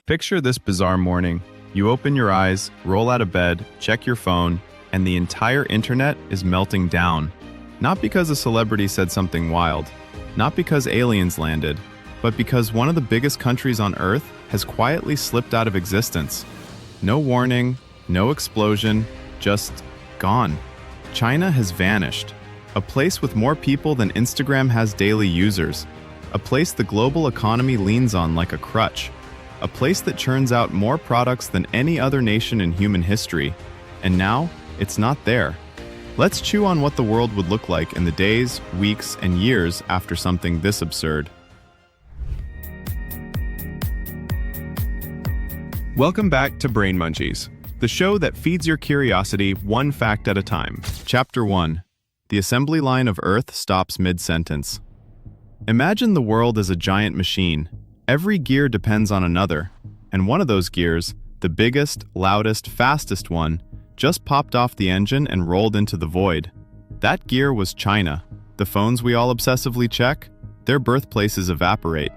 Picture this bizarre morning. You open your eyes, roll out of bed, check your phone, and the entire internet is melting down. Not because a celebrity said something wild, not because aliens landed, but because one of the biggest countries on Earth has quietly slipped out of existence. No warning, no explosion, just gone. China has vanished. A place with more people than Instagram has daily users. A place the global economy leans on like a crutch. A place that churns out more products than any other nation in human history. And now, it's not there. Let's chew on what the world would look like in the days, weeks, and years after something this absurd. Welcome back to Brain Munchies, the show that feeds your curiosity one fact at a time. Chapter 1. The assembly line of Earth stops mid-sentence. Imagine the world as a giant machine. Every gear depends on another, and one of those gears, the biggest, loudest, fastest one, just popped off the engine and rolled into the void. That gear was China. The phones we all obsessively check, their birthplaces evaporate.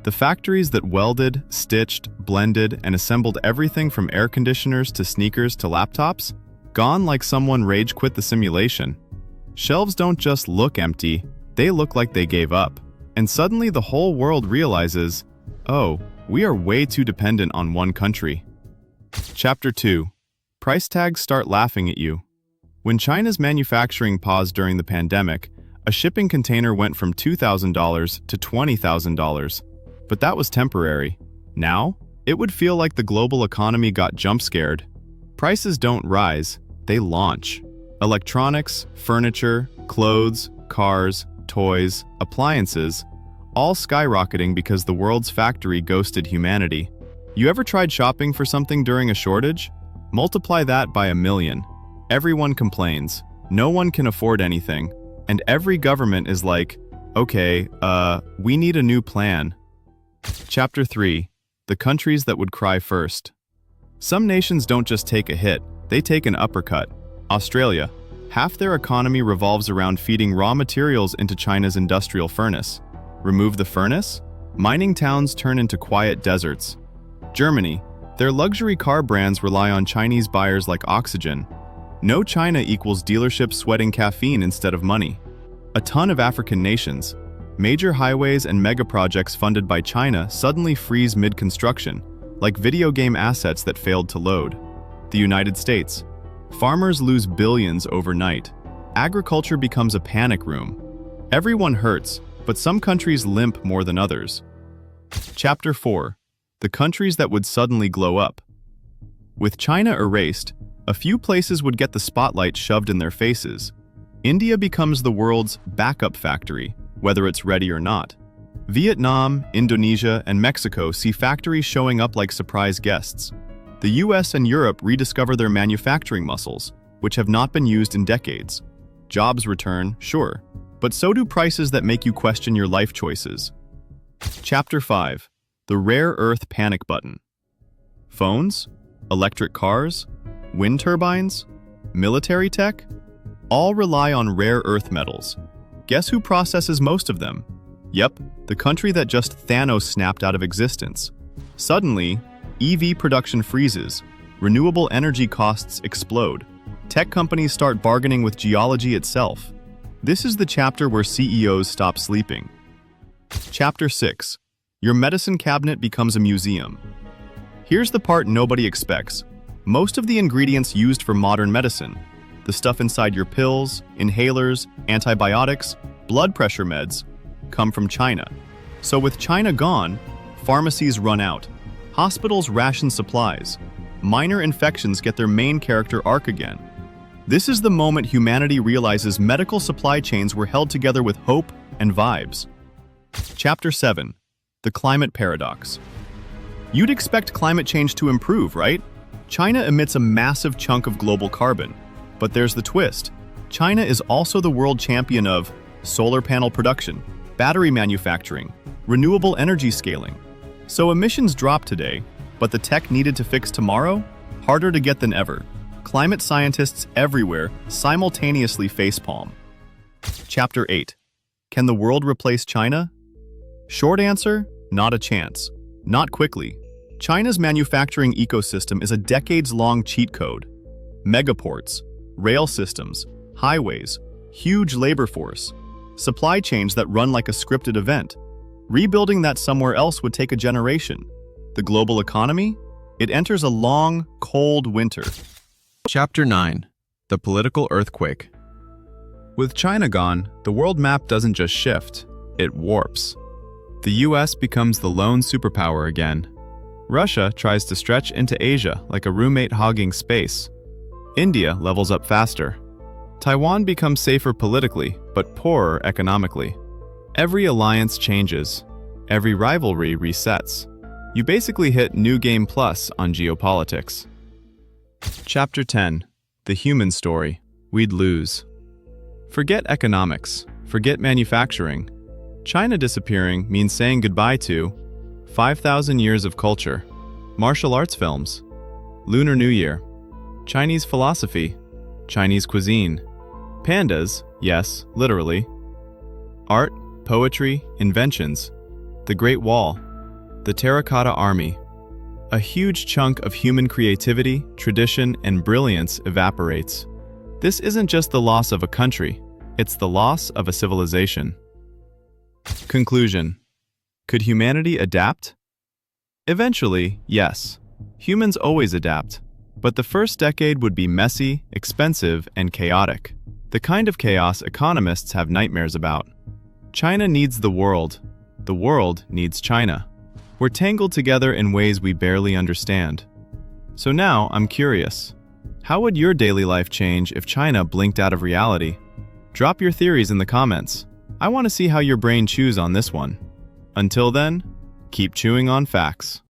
The factories that welded, stitched, blended, and assembled everything from air conditioners to sneakers to laptops, gone like someone rage quit the simulation. Shelves don't just look empty, they look like they gave up. And suddenly the whole world realizes, oh, we are way too dependent on one country. Chapter 2. Price tags start laughing at you. When China's manufacturing paused during the pandemic, a shipping container went from $2,000 to $20,000. But that was temporary. Now, it would feel like the global economy got jump-scared. Prices don't rise, they launch. Electronics, furniture, clothes, cars, toys, appliances, all skyrocketing because the world's factory ghosted humanity. You ever tried shopping for something during a shortage? Multiply that by 1,000,000. Everyone complains. No one can afford anything. And every government is like, okay, we need a new plan. Chapter 3. The countries that would cry first. Some nations don't just take a hit, they take an uppercut. Australia. Half their economy revolves around feeding raw materials into China's industrial furnace. Remove the furnace? Mining towns turn into quiet deserts. Germany. Their luxury car brands rely on Chinese buyers like oxygen. No China equals dealerships sweating caffeine instead of money. A ton of African nations. Major highways and mega projects funded by China suddenly freeze mid-construction, like video game assets that failed to load. The United States. Farmers lose billions overnight. Agriculture becomes a panic room. Everyone hurts, but some countries limp more than others. Chapter 4. The countries that would suddenly glow up. With China erased, a few places would get the spotlight shoved in their faces. India becomes the world's backup factory, whether it's ready or not. Vietnam, Indonesia, and Mexico see factories showing up like surprise guests. The US and Europe rediscover their manufacturing muscles, which have not been used in decades. Jobs return, sure, but so do prices that make you question your life choices. Chapter 5. The rare earth panic button. Phones? Electric cars? Wind turbines? Military tech? All rely on rare earth metals. Guess who processes most of them? Yep, the country that just Thanos snapped out of existence. Suddenly, EV production freezes, renewable energy costs explode, tech companies start bargaining with geology itself. This is the chapter where CEOs stop sleeping. Chapter 6. Your medicine cabinet becomes a museum. Here's the part nobody expects. Most of the ingredients used for modern medicine, the stuff inside your pills, inhalers, antibiotics, blood pressure meds, come from China. So with China gone, pharmacies run out. Hospitals ration supplies. Minor infections get their main character arc again. This is the moment humanity realizes medical supply chains were held together with hope and vibes. Chapter 7. The climate paradox. You'd expect climate change to improve, right? China emits a massive chunk of global carbon. But there's the twist. China is also the world champion of solar panel production, battery manufacturing, renewable energy scaling. So emissions drop today, but the tech needed to fix tomorrow? Harder to get than ever. Climate scientists everywhere simultaneously facepalm. Chapter 8. Can the world replace China? Short answer, not a chance. Not quickly. China's manufacturing ecosystem is a decades-long cheat code. Megaports, rail systems, highways, huge labor force, supply chains that run like a scripted event. Rebuilding that somewhere else would take a generation. The global economy? It enters a long, cold winter. Chapter 9. The Political Earthquake. With China gone, the world map doesn't just shift, it warps. The US becomes the lone superpower again. Russia tries to stretch into Asia like a roommate hogging space. India levels up faster. Taiwan becomes safer politically, but poorer economically. Every alliance changes. Every rivalry resets. You basically hit New Game Plus on geopolitics. Chapter 10. The Human Story. We'd lose. Forget economics. Forget manufacturing. China disappearing means saying goodbye to 5,000 years of culture, martial arts films, Lunar New Year, Chinese philosophy, Chinese cuisine, pandas, yes, literally, art, poetry, inventions, the Great Wall, the Terracotta Army. A huge chunk of human creativity, tradition, and brilliance evaporates. This isn't just the loss of a country, it's the loss of a civilization. Conclusion. Could humanity adapt? Eventually, yes. Humans always adapt. But the first decade would be messy, expensive, and chaotic. The kind of chaos economists have nightmares about. China needs the world. The world needs China. We're tangled together in ways we barely understand. So now, I'm curious. How would your daily life change if China blinked out of reality? Drop your theories in the comments. I want to see how your brain chews on this one. Until then, keep chewing on facts.